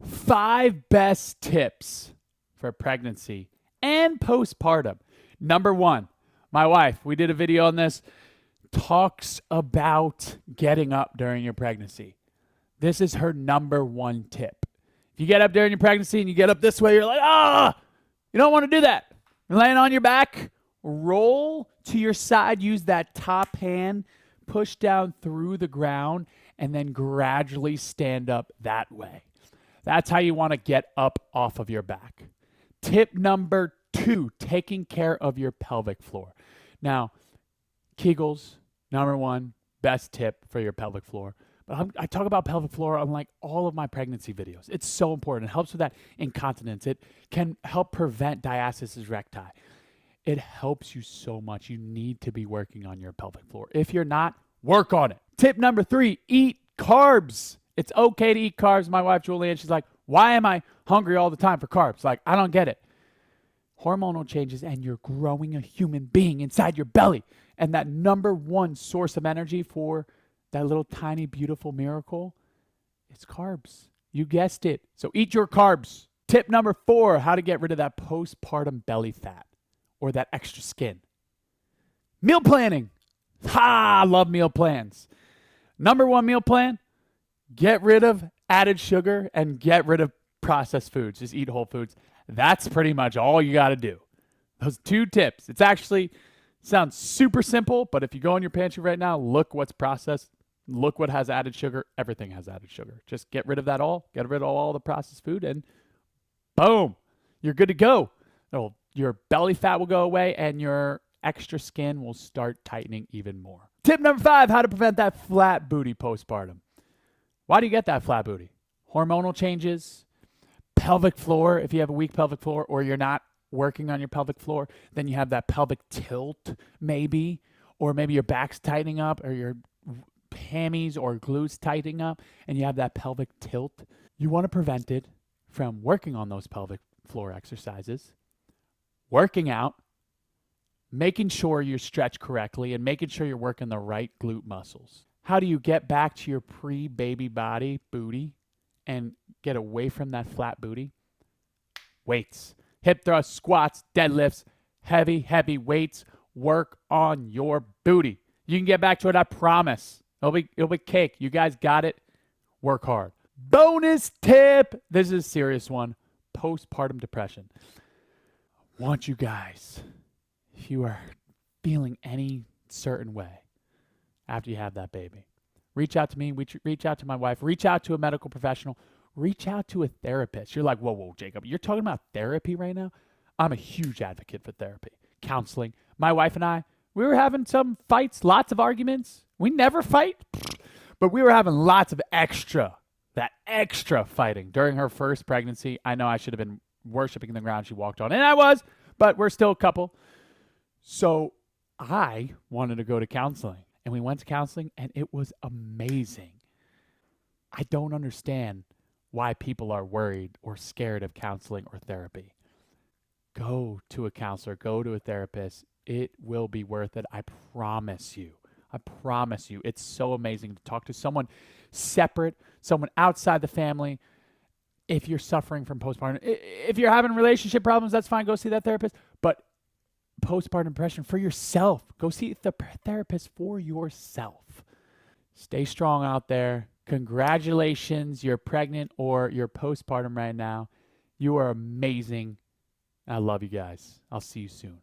5 best tips for pregnancy and postpartum. Number 1, my wife, we did a video on this, talks about getting up during your pregnancy. This is her number 1 tip. If you get up during your pregnancy and you get up this way, you're like, you don't want to do that. You're laying on your back, roll to your side, use that top hand, push down through the ground, and then gradually stand up that way. That's how you want to get up off of your back. Tip number 2, taking care of your pelvic floor. Now, Kegels, number 1, best tip for your pelvic floor. But I talk about pelvic floor on like all of my pregnancy videos. It's so important. It helps with that incontinence. It can help prevent diastasis recti. It helps you so much. You need to be working on your pelvic floor. If you're not, work on it. Tip number 3, eat carbs. It's okay to eat carbs. My wife, Julianne, she's like, why am I hungry all the time for carbs? Like, I don't get it. Hormonal changes, and you're growing a human being inside your belly. And that number 1 source of energy for that little tiny, beautiful miracle, it's carbs. You guessed it. So eat your carbs. Tip number 4, how to get rid of that postpartum belly fat or that extra skin. Meal planning. I love meal plans. Number 1 meal plan, get rid of added sugar and get rid of processed foods. Just eat whole foods. That's pretty much all you got to do. Those 2 tips. It's actually sounds super simple, but if you go in your pantry right now, look what's processed. Look what has added sugar. Everything has added sugar. Just get rid of that all. Get rid of all the processed food, and boom, you're good to go. Your belly fat will go away, and your extra skin will start tightening even more. Tip number 5, how to prevent that flat booty postpartum. Why do you get that flat booty? Hormonal changes, pelvic floor. If you have a weak pelvic floor or you're not working on your pelvic floor, then you have that pelvic tilt maybe, or maybe your back's tightening up or your hammies or glutes tightening up and you have that pelvic tilt. You want to prevent it from working on those pelvic floor exercises, working out, making sure you're stretched correctly, and making sure you're working the right glute muscles. How do you get back to your pre-baby booty and get away from that flat booty? Weights. Hip thrusts, squats, deadlifts, heavy weights. Work on your booty. You can get back to it, I promise. It'll be cake. You guys got it. Work hard. Bonus tip. This is a serious one. Postpartum depression. I want you guys, if you are feeling any certain way after you have that baby, reach out to me, reach out to my wife, reach out to a medical professional, reach out to a therapist. You're like, whoa, Jacob, you're talking about therapy right now? I'm a huge advocate for therapy, counseling. My wife and I, we were having some fights, lots of arguments. We never fight, but we were having lots of extra fighting during her first pregnancy. I know I should have been worshiping the ground she walked on, and I was, but we're still a couple. So I wanted to go to counseling, and we went to counseling, and it was amazing. I don't understand why people are worried or scared of counseling or therapy. Go to a counselor, go to a therapist. It will be worth it. I promise you. I promise you. It's so amazing to talk to someone separate, someone outside the family. If you're suffering from postpartum, if you're having relationship problems, that's fine. Go see that therapist. But postpartum depression, for yourself, go see the therapist for yourself. Stay strong out there. Congratulations, you're pregnant or you're postpartum right now. You are amazing. I love you guys. I'll see you soon.